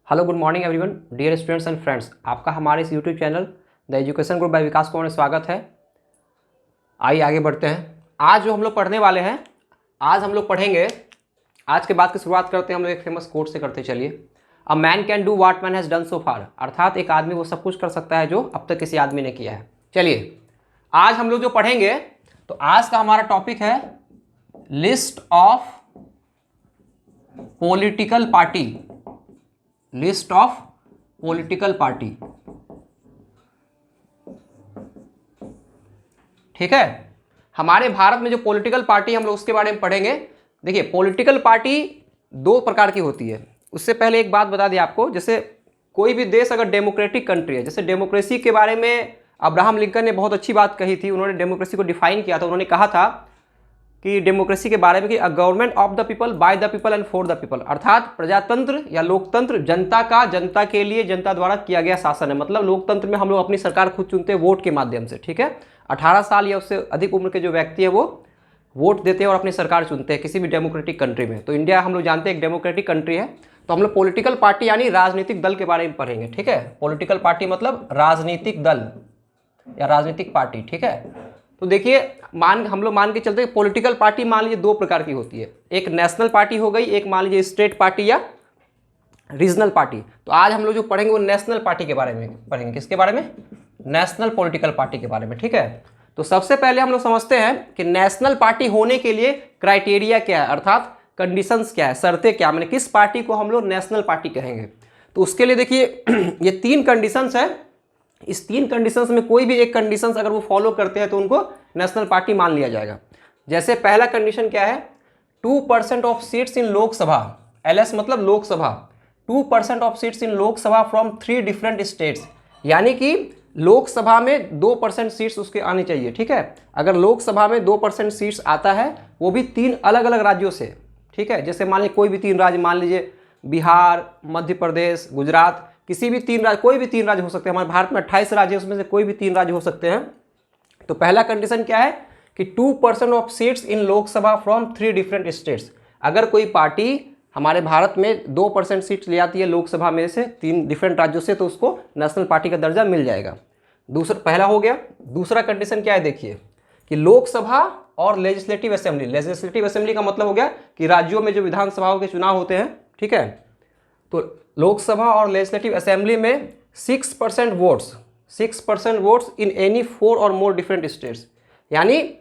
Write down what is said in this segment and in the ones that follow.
Hello good morning everyone dear students and friends, आपका हमारे इस YouTube channel the education group by Vikas Kumar में स्वागत है। आइए आगे बढ़ते हैं। आज जो हम लोग पढ़ने वाले हैं, आज हम लोग पढ़ेंगे, आज के बाद की शुरुआत करते हैं हम लोग एक फेमस कोट से करते चलिए। A man can do what man has done so far, अर्थात एक आदमी वो सब कुछ कर सकता है जो अब तक किसी आदमी ने किया है। चलिए आज हम लोग जो पढ़ेंगे, तो आज का हमारा टॉपिक है list of political party. List of political party, ठीक है। हमारे भारत में जो पॉलिटिकल पार्टी हम लोग उसके बारे में पढ़ेंगे। देखिए पॉलिटिकल पार्टी दो प्रकार की होती है। उससे पहले एक बात बता दें आपको, जैसे कोई भी देश अगर डेमोक्रेटिक कंट्री है, जैसे डेमोक्रेसी के बारे में अब्राहम लिंकन ने बहुत अच्छी बात कही थी। उन्होंने डेमोक्रेसी को डिफाइन किया था। उन्होंने कहा था कि डेमोक्रेसी के बारे में कि a government of the people by the people and for the people, अर्थात प्रजातंत्र या लोकतंत्र जनता का, जनता के लिए, जनता द्वारा किया गया शासन है। मतलब लोकतंत्र में हम लोग अपनी सरकार खुद चुनते हैं वोट के माध्यम से, ठीक है। 18 साल या उससे अधिक उम्र के जो व्यक्ति है वो वोट देते हैं और अपनी सरकार चुनते हैं किसी भी डेमोक्रेटिक कंट्री में। तो इंडिया हम लोग जानते हैं एक डेमोक्रेटिक कंट्री है। तो हम लोग पॉलिटिकल पार्टी यानी राजनीतिक दल के बारे में पढ़ेंगे, ठीक है। पॉलिटिकल पार्टी मतलब राजनीतिक दल या राजनीतिक पार्टी, ठीक है। तो देखिए हम लोग मान के चलते हैं पॉलिटिकल पार्टी मान लीजिए दो प्रकार की होती है। एक नेशनल पार्टी हो गई, एक मान लीजिए स्टेट पार्टी या रीजनल पार्टी। तो आज हम लोग जो पढ़ेंगे वो नेशनल पार्टी के बारे में पढ़ेंगे। किसके बारे में? नेशनल पॉलिटिकल पार्टी के बारे में, ठीक है। तो सबसे पहले हम लोग समझते हैं कि नेशनल पार्टी होने के लिए क्राइटेरिया क्या है, अर्थात कंडीशंस क्या है, शर्तें क्या, मैंने किस पार्टी को हम लोग नेशनल पार्टी कहेंगे। तो उसके लिए देखिए ये 3 कंडीशंस है। इस 3 कंडीशंस में कोई भी एक कंडीशंस अगर वो फॉलो करते हैं तो उनको नेशनल पार्टी मान लिया जाएगा। जैसे पहला कंडीशन क्या है, 2% of seats in Lok Sabha, LS मतलब Lok Sabha, 2% of seats in Lok Sabha from 3 different states, यानी कि लोकसभा में 2% सीट्स उसके आनी चाहिए, ठीक है। अगर लोकसभा में 2% सीट्स आता है वो भी 3 अलग अलग राज्यों से, ठीक है। जैसे मान लीजिए कोई भी 3 राज्य, मान लीजिए बिहार, मध्य प्रदेश, गुजरात, किसी भी 3 राज्य, कोई भी 3 राज्य हो सकते हैं। हमारे भारत में 28 राज्य है, उसमें से कोई भी 3 राज्य हो सकते हैं। तो पहला कंडीशन क्या है कि 2% of seats in Lok Sabha from 3 different states. अगर कोई पार्टी हमारे भारत में 2% सीट्स ले आती है लोकसभा में से 3 डिफरेंट राज्यों से, तो उसको नेशनल पार्टी का दर्जा मिल जाएगा। दूसरा, पहला हो गया। दूसरा कंडीशन क्या है, देखिए कि लोकसभा और लेजिस्लेटिव असेंबली, लेजिस्लेटिव असेंबली का मतलब हो गया कि राज्यों में जो विधानसभाओं के चुनाव होते हैं, ठीक है। तो लोकसभा और लेजिस्लेटिव असेंबली में 6% वोट्स इन एनी 4 और मोर डिफरेंट स्टेट्स, यानी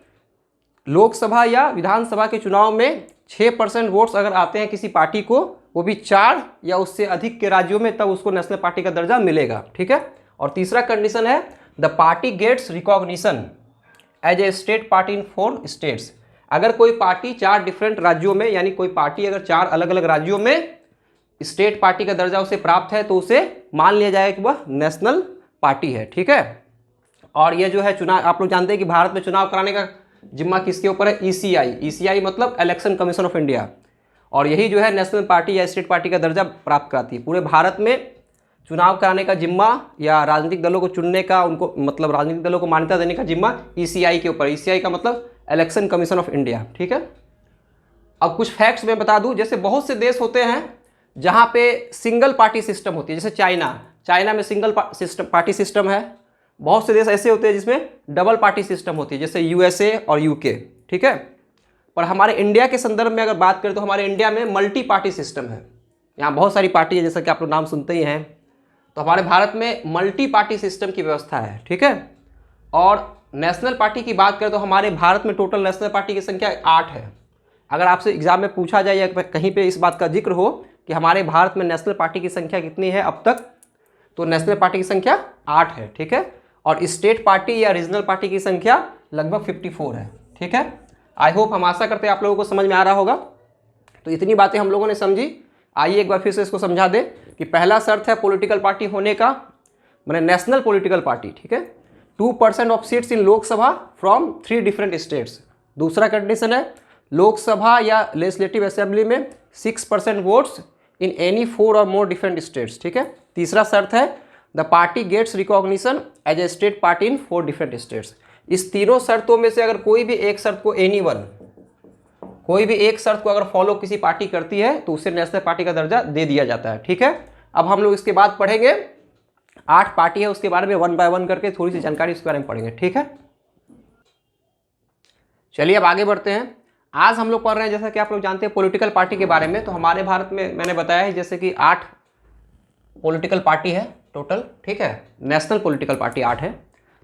लोकसभा या विधानसभा के चुनाव में 6% वोट्स अगर आते हैं किसी पार्टी को, वो भी 4 या उससे अधिक के राज्यों में, तब उसको नेशनल पार्टी का दर्जा मिलेगा, ठीक है। और तीसरा कंडीशन है the party gets recognition as a state party in 4 states. अगर कोई पार्टी 4 डिफरेंट राज्यों में, यानी कोई पार्टी अगर 4 अलग अलग राज्यों में स्टेट पार्टी का दर्जा उसे प्राप्त है, तो उसे मान लिया जाएगा कि वह नेशनल पार्टी है, ठीक है। और ये जो है चुनाव, आप लोग जानते हैं कि भारत में चुनाव कराने का जिम्मा किसके ऊपर है? ECI मतलब इलेक्शन कमीशन ऑफ इंडिया। और यही जो है नेशनल पार्टी या स्टेट पार्टी का दर्जा प्राप्त कराती है। पूरे भारत में चुनाव कराने का जिम्मा या राजनीतिक दलों को चुनने का, उनको मतलब राजनीतिक दलों को मान्यता देने का जिम्मा ECI के ऊपर। ECI का मतलब इलेक्शन कमीशन ऑफ इंडिया, ठीक है। अब कुछ फैक्ट्स मैं बता दूं, जैसे बहुत से देश होते हैं जहाँ पे सिंगल पार्टी सिस्टम होती है, जैसे चाइना में सिंगल पार्टी सिस्टम है। बहुत से देश ऐसे होते हैं जिसमें डबल पार्टी सिस्टम होती है, जैसे USA और UK, ठीक है। पर हमारे इंडिया के संदर्भ में अगर बात करें तो हमारे इंडिया में मल्टी पार्टी सिस्टम है। यहाँ बहुत सारी पार्टी है, जैसा कि आप लोग नाम सुनते ही हैं। तो हमारे भारत में मल्टी पार्टी सिस्टम की व्यवस्था है, ठीक है। और नेशनल पार्टी की बात करें तो हमारे भारत में टोटल नेशनल पार्टी की संख्या 8 है। अगर आपसे एग्जाम में पूछा जाए या कहीं पे इस बात का जिक्र हो कि हमारे भारत में नेशनल पार्टी की संख्या कितनी है अब तक, तो नेशनल पार्टी की संख्या 8 है, ठीक है। और स्टेट पार्टी या रीजनल पार्टी की संख्या लगभग 54 है, ठीक है। आई होप, हम आशा करते हैं आप लोगों को समझ में आ रहा होगा। तो इतनी बातें हम लोगों ने समझी। आइए एक बार फिर से इसको समझा दें कि पहला शर्त है पॉलिटिकल पार्टी होने का, मैंने नेशनल पॉलिटिकल पार्टी, ठीक है। 2% of seats in Lok Sabha from 3 different states. दूसरा कंडीशन है लोकसभा या लेजिस्लेटिव असेंबली में 6% वोट्स इन एनी 4 और मोर डिफरेंट स्टेट्स, ठीक है। तीसरा शर्त है the party gets recognition as a state party in 4 different states. इस तीनों शर्तों में से अगर कोई भी एक शर्त को कोई भी एक शर्त को अगर फॉलो किसी पार्टी करती है तो उसे नेशनल पार्टी का दर्जा दे दिया जाता है, ठीक है। अब हम लोग इसके बाद पढ़ेंगे 8 पार्टी है, उसके बारे में 1 बाय 1 करके थोड़ी सी जानकारी उसके बारे में पढ़ेंगे, ठीक है। चलिए अब आगे बढ़ते हैं। आज हम लोग पढ़ रहे हैं, जैसा कि आप लोग जानते हैं, पॉलिटिकल पार्टी के बारे में। तो हमारे भारत में मैंने बताया है जैसे कि 8 पॉलिटिकल पार्टी है टोटल, ठीक है। नेशनल पॉलिटिकल पार्टी 8 है।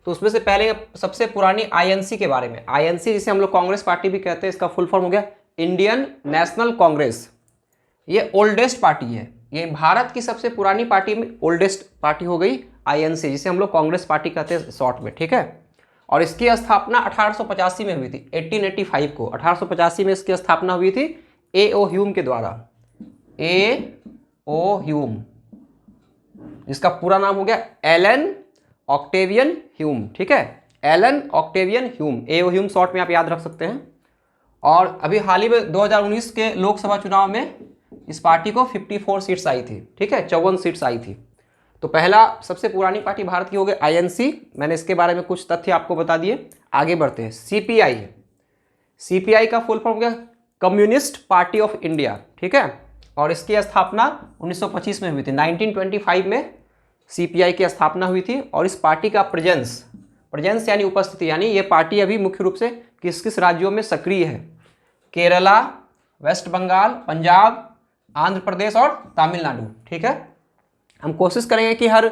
तो उसमें से पहले सबसे पुरानी आईएनसी के बारे में, आईएनसी जिसे हम लोग कांग्रेस पार्टी भी कहते हैं, इसका फुल फॉर्म हो गया इंडियन नेशनल कांग्रेस। ये ओल्डेस्ट पार्टी है, ये भारत की सबसे पुरानी पार्टी में ओल्डेस्ट पार्टी हो गई आईएनसी, जिसे हम लोग कांग्रेस पार्टी कहते हैं शॉर्ट में, ठीक है। और इसकी स्थापना 1885 में हुई थी, 1885 को 1885 में इसकी स्थापना हुई थी ए.ओ. ह्यूम के द्वारा। ए.ओ. ह्यूम, जिसका पूरा नाम हो गया एलन ऑक्टेवियन ह्यूम, ठीक है। Allan Octavian Hume, A O. Hume short में आप याद रख सकते हैं। और अभी हाल ही में 2019 के लोकसभा चुनाव में इस पार्टी को 54 सीट्स आई थी, ठीक है, 54 सीट्स आई थी। तो पहला सबसे पुरानी पार्टी भारत की हो गई आईएनसी। मैंने इसके बारे में कुछ तथ्य आपको बता दिए। आगे बढ़ते हैं। सीपीआई, सीपीआई का फुल फॉर्म हो गया कम्युनिस्ट पार्टी ऑफ इंडिया, ठीक है। और इसकी स्थापना 1925 में हुई थी, 1925 में सीपीआई की स्थापना हुई थी। और इस पार्टी का प्रेजेंस यानी उपस्थिति, यानी ये पार्टी अभी मुख्य रूप से किस किस राज्यों में सक्रिय है? केरला, वेस्ट बंगाल, पंजाब, आंध्र प्रदेश और तमिलनाडु, ठीक है। हम कोशिश करेंगे कि हर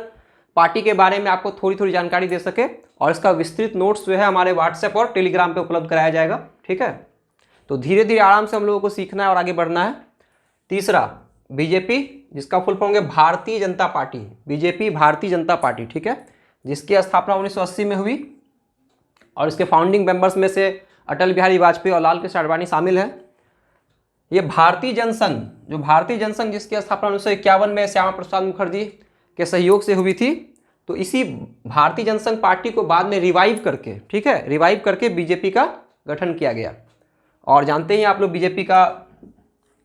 पार्टी के बारे में आपको थोड़ी थोड़ी जानकारी दे सके, और इसका विस्तृत नोट्स जो है हमारे व्हाट्सएप और टेलीग्राम पे उपलब्ध कराया जाएगा, ठीक है। तो धीरे धीरे आराम से हम लोगों को सीखना है और आगे बढ़ना है। तीसरा बीजेपी, जिसका फुल फॉर्म है Bharatiya Janata party, BJP Bharatiya Janata party, ठीक है, जिसकी स्थापना 1980 में हुई। और इसके फाउंडिंग मेंबर्स में से अटल बिहारी वाजपेयी और लाल कृष्ण आडवाणी शामिल हैं। ये भारतीय जनसंघ, जो भारतीय जनसंघ जिसकी स्थापना 1951 में श्यामा प्रसाद मुखर्जी के सहयोग से हुई थी, तो इसी भारतीय जनसंघ पार्टी को बाद में रिवाइव करके, ठीक है, रिवाइव करके बीजेपी का गठन किया गया। और जानते ही आप लोग बीजेपी का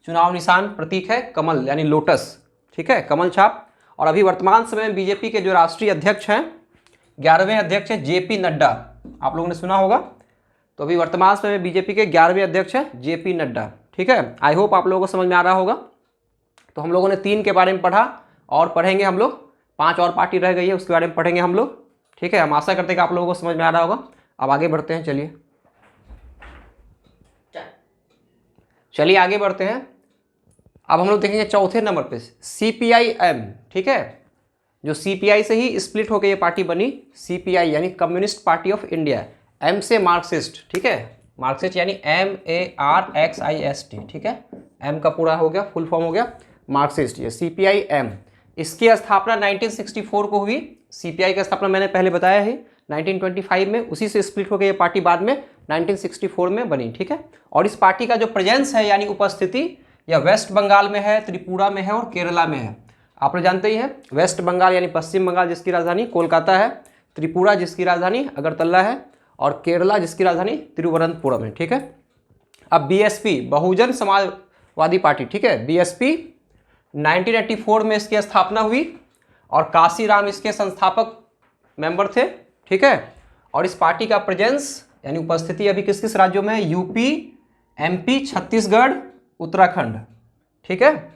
चुनाव निशान प्रतीक है कमल यानी लोटस, ठीक है, कमल छाप। और अभी वर्तमान समय में बीजेपी के जो राष्ट्रीय अध्यक्ष हैं, 11वें अध्यक्ष हैं जेपी नड्डा, आप लोगों ने सुना होगा। तो अभी वर्तमान समय में बीजेपी के 11वें अध्यक्ष हैं जेपी नड्डा, ठीक है। आई होप आप लोगों को समझ में आ रहा होगा। तो हम लोगों ने 3 के बारे में पढ़ा, और पढ़ेंगे हम लोग 5 और पार्टी रह गई है, उसके बारे में पढ़ेंगे हम लोग, ठीक है। हम आशा करते हैं कि आप लोगों को समझ में आ रहा होगा। अब आगे बढ़ते हैं, चलिए आगे बढ़ते हैं। अब हम लोग देखेंगे चौथे नंबर पे सीपीआई-एम, ठीक है, जो सीपीआई से ही स्प्लिट होकर ये पार्टी बनी, सीपीआई यानी communist party of India, M से मार्क्सिस्ट, ठीक है, मार्क्सिस्ट यानी MARXIST, ठीक है, एम का पूरा हो गया, फुल फॉर्म हो गया मार्क्सिस्ट, ये सीपीआई-एम। इसकी स्थापना 1964 को हुई। सीपीआई की स्थापना मैंने पहले बताया है 1925 में, उसी से स्प्लिट होकर ये पार्टी बाद में 1964 में बनी, ठीक है। और इस पार्टी का जो प्रेजेंस है यानी उपस्थिति, यह वेस्ट बंगाल में है, त्रिपुरा में है और केरला में है। आप लोग जानते ही हैं, वेस्ट बंगाल यानी पश्चिम बंगाल जिसकी राजधानी कोलकाता है, त्रिपुरा जिसकी राजधानी अगरतला है, और केरला जिसकी राजधानी तिरुवनंतपुरम है, ठीक है। अब बीएसपी, बहुजन समाजवादी पार्टी, ठीक है, बीएसपी 1984 में इसकी स्थापना हुई, और काशीराम इसके संस्थापक मेंबर थे, ठीक है। और इस पार्टी का प्रेजेंस यानी उपस्थिति अभी किस किस राज्यों में है? यूपी, एमपी, छत्तीसगढ़, उत्तराखंड, ठीक है।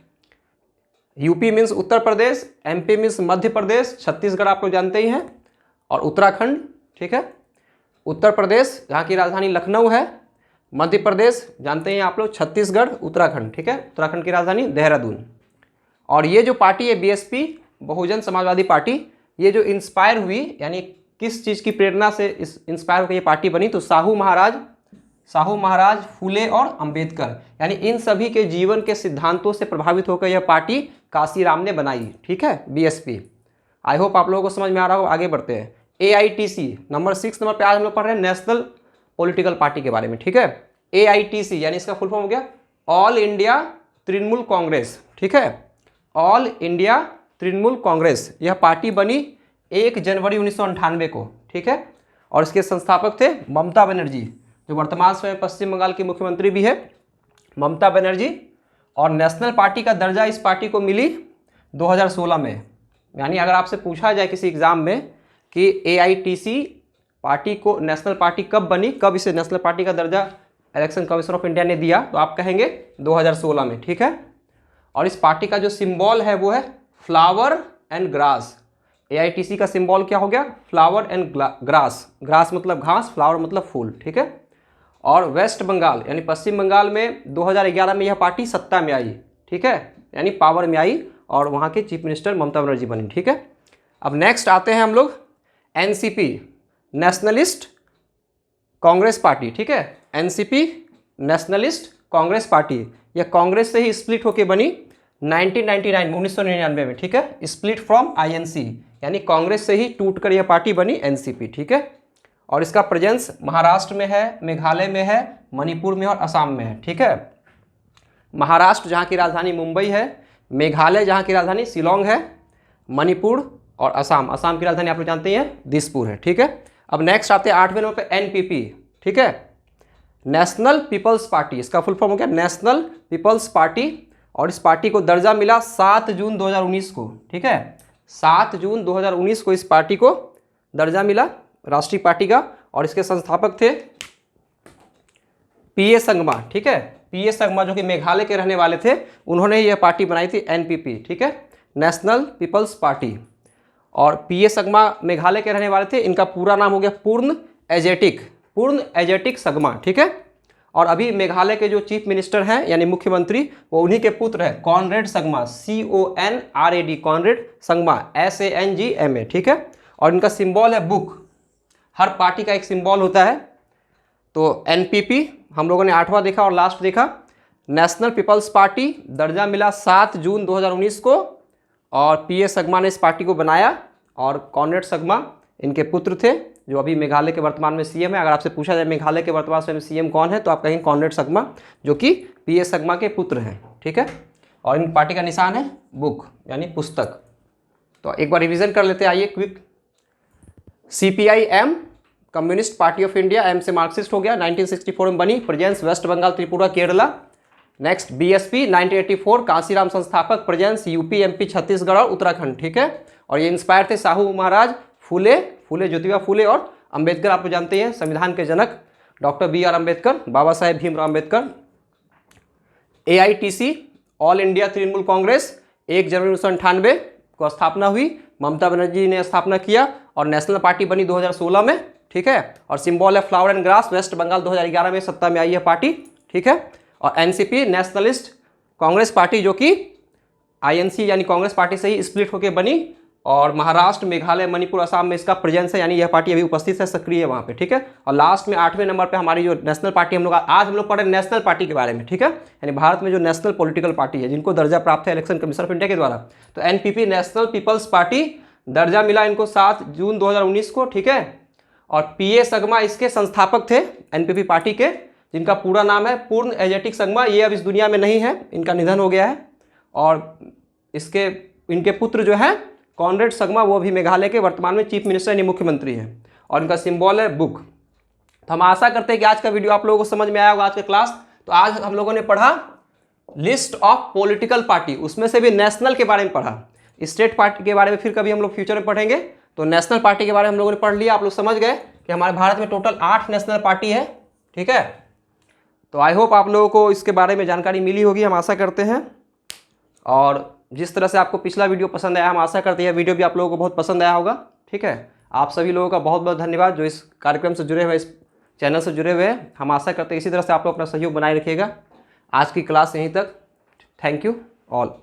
UP means Uttar Pradesh, MP means Madhya Pradesh, Chhattisgarh आप लोग जानते ही हैं, और उत्तराखंड, ठीक है। उत्तर प्रदेश जहाँ की राजधानी लखनऊ है, मध्य प्रदेश जानते हैं आप लोग, छत्तीसगढ़, उत्तराखंड, ठीक है, उत्तराखंड की राजधानी देहरादून। और ये जो पार्टी है बीएसपी, बहुजन समाजवादी पार्टी, ये जो इंस्पायर हुई यानी किस चीज़ की प्रेरणा से इस इंस्पायर होकर ये पार्टी बनी? तो साहू महाराज, फूले और अंबेडकर, यानी इन सभी के जीवन के सिद्धांतों से प्रभावित होकर यह पार्टी काशीराम ने बनाई, ठीक है, बीएसपी। आई होप आप लोगों को समझ में आ रहा हो। आगे बढ़ते हैं। AITC नंबर 6 नंबर पे आज हम लोग पढ़ रहे हैं नेशनल पॉलिटिकल पार्टी के बारे में, ठीक है। AITC यानी इसका फुल फॉर्म हो गया ऑल इंडिया तृणमूल कांग्रेस, ठीक है, ऑल इंडिया तृणमूल कांग्रेस। यह पार्टी बनी 1 जनवरी 1998 को, ठीक है। और इसके संस्थापक थे ममता बनर्जी, जो वर्तमान समय पश्चिम बंगाल की मुख्यमंत्री भी है, ममता बनर्जी। और नेशनल पार्टी का दर्जा इस पार्टी को मिली 2016 में। यानी अगर आपसे पूछा जाए किसी एग्ज़ाम में कि AITC पार्टी को नेशनल पार्टी कब बनी, कब इसे नेशनल पार्टी का दर्जा इलेक्शन कमीशन ऑफ इंडिया ने दिया, तो आप कहेंगे 2016 में, ठीक है। और इस पार्टी का जो सिंबल है वो है फ्लावर एंड ग्रास। AITC का सिंबल क्या हो गया? Flower and grass. ग्रास मतलब घास, फ्लावर मतलब फूल, ठीक है। और वेस्ट बंगाल यानी पश्चिम बंगाल में 2011 में यह पार्टी सत्ता में आई, ठीक है, यानी पावर में आई और वहाँ के चीफ मिनिस्टर ममता बनर्जी बनी, ठीक है। अब नेक्स्ट आते हैं हम लोग NCP, नेशनलिस्ट कांग्रेस पार्टी, ठीक है। NCP नेशनलिस्ट कांग्रेस पार्टी, यह कांग्रेस से ही स्प्लिट होकर बनी 1999 में, 1999 में, ठीक है। स्प्लिट फ्रॉम INC यानी कांग्रेस से ही टूटकर यह पार्टी बनी NCP, ठीक है। और इसका प्रेजेंस महाराष्ट्र में है, मेघालय में है, मणिपुर में और असम में है, ठीक है। महाराष्ट्र जहाँ की राजधानी मुंबई है, मेघालय जहाँ की राजधानी शिलोंग है, मणिपुर और असम, असम की राजधानी आप लोग जानते हैं दिसपुर है, ठीक है। अब नेक्स्ट आते हैं 8वें नंबर पे NPP, ठीक है, नेशनल पीपल्स पार्टी। इसका फुल फॉर्म हो गया नेशनल पीपल्स पार्टी और इस पार्टी को दर्जा मिला 7 जून 2019 को, ठीक है। 7 जून 2019 को इस पार्टी को दर्जा मिला राष्ट्रीय पार्टी का और इसके संस्थापक थे PA संगमा, ठीक है। PA संगमा जो कि मेघालय के रहने वाले थे, उन्होंने यह पार्टी बनाई थी NPP, ठीक है, नेशनल पीपल्स पार्टी। और PA संगमा मेघालय के रहने वाले थे, इनका पूरा नाम हो गया पूर्ण एजेटिक संगमा, ठीक है। और अभी मेघालय के जो चीफ मिनिस्टर हैं यानी मुख्यमंत्री, वो उन्हीं के पुत्र हैं Conrad Sangma, CONRAD, Conrad Sangma, SANGMA, ठीक है। और इनका सिंबल है बुक। हर पार्टी का एक सिंबल होता है। तो NPP हम लोगों ने 8वां देखा और लास्ट देखा। नेशनल पीपल्स पार्टी दर्जा मिला 7 जून 2019 को और PA संगमा ने इस पार्टी को बनाया और कॉनरेड संगमा इनके पुत्र थे जो अभी मेघालय के वर्तमान में CM है। अगर आपसे पूछा जाए मेघालय के वर्तमान में CM कौन है तो आप कहेंगे कॉनरेड संगमा जो कि PA संगमा के पुत्र हैं, ठीक है। और इन पार्टी का निशान है बुक यानी पुस्तक। तो एक बार रिवीजन कर लेते हैं, आइए quick. CPI-M communist party of India, M से मार्क्सिस्ट हो गया, 1964 में बनी, presence West Bengal, Tripura, Kerala. Next BSP 1984 Kanshiram संस्थापक, प्रेजेंस UP, MP, छत्तीसगढ़ और उत्तराखंड, ठीक है। और ये इंस्पायर थे साहू महाराज, फूले ज्योतिबा फूले और अंबेडकर, आप जानते हैं संविधान के जनक doctor BR Ambedkar, Baba Saheb Bhimrao Ambedkar. AITC all India Trinamool Congress 1 जनवरी 1998 को स्थापना हुई, ममता बनर्जी ने स्थापना किया और नेशनल पार्टी बनी 2016 में, ठीक है। और सिंबल है flower and grass, West Bengal 2011 में सत्ता में आई है पार्टी, ठीक है। और NCP नेशनलिस्ट कांग्रेस पार्टी जो कि INC यानी कांग्रेस पार्टी से ही स्प्लिट होकर बनी और महाराष्ट्र, मेघालय, मणिपुर, असम में इसका प्रेजेंस है यानी यह पार्टी अभी उपस्थित है, सक्रिय है वहाँ पे, ठीक है। और लास्ट में 8वें नंबर पे हमारी जो नेशनल पार्टी हम लोग आज हम लोग पढ़े नेशनल पार्टी के बारे में, ठीक है, यानी भारत में जो नेशनल पॉलिटिकल पार्टी है जिनको दर्जा प्राप्त है इलेक्शन कमीशन ऑफ इंडिया के द्वारा। तो NPP नेशनल पीपल्स पार्टी दर्जा मिला इनको 7 जून 2019 को, ठीक है। और PA संगमा इसके संस्थापक थे NPP पार्टी के, जिनका पूरा नाम है पूर्ण एजेटिक संगमा। ये अब इस दुनिया में नहीं है, इनका निधन हो गया है। और इनके पुत्र जो है कॉनरेड संगमा, वो भी मेघालय के वर्तमान में चीफ मिनिस्टर यानी मुख्यमंत्री हैं और इनका सिंबल है बुक। तो हम आशा करते हैं कि आज का वीडियो आप लोगों को समझ में आया होगा, आज का क्लास। तो आज हम लोगों ने पढ़ा लिस्ट ऑफ पॉलिटिकल पार्टी, उसमें से भी नेशनल के बारे में पढ़ा। स्टेट पार्टी के बारे में फिर कभी हम लोग फ्यूचर में पढ़ेंगे। तो नेशनल पार्टी के बारे में हम लोगों ने पढ़ लिया, आप लोग समझ गए कि हमारे भारत में टोटल 8 नेशनल पार्टी है, ठीक है। तो आई होप आप लोगों को इसके बारे में जानकारी मिली होगी, हम आशा करते हैं। और जिस तरह से आपको पिछला वीडियो पसंद आया, हम आशा करते हैं वीडियो भी आप लोगों को बहुत पसंद आया होगा, ठीक है। आप सभी लोगों का बहुत बहुत धन्यवाद जो इस कार्यक्रम से जुड़े हुए, इस चैनल से जुड़े हुए हैं। हम आशा करते हैं इसी तरह से आप लोग अपना सहयोग बनाए रखिएगा। आज की क्लास यहीं तक। Thank you all.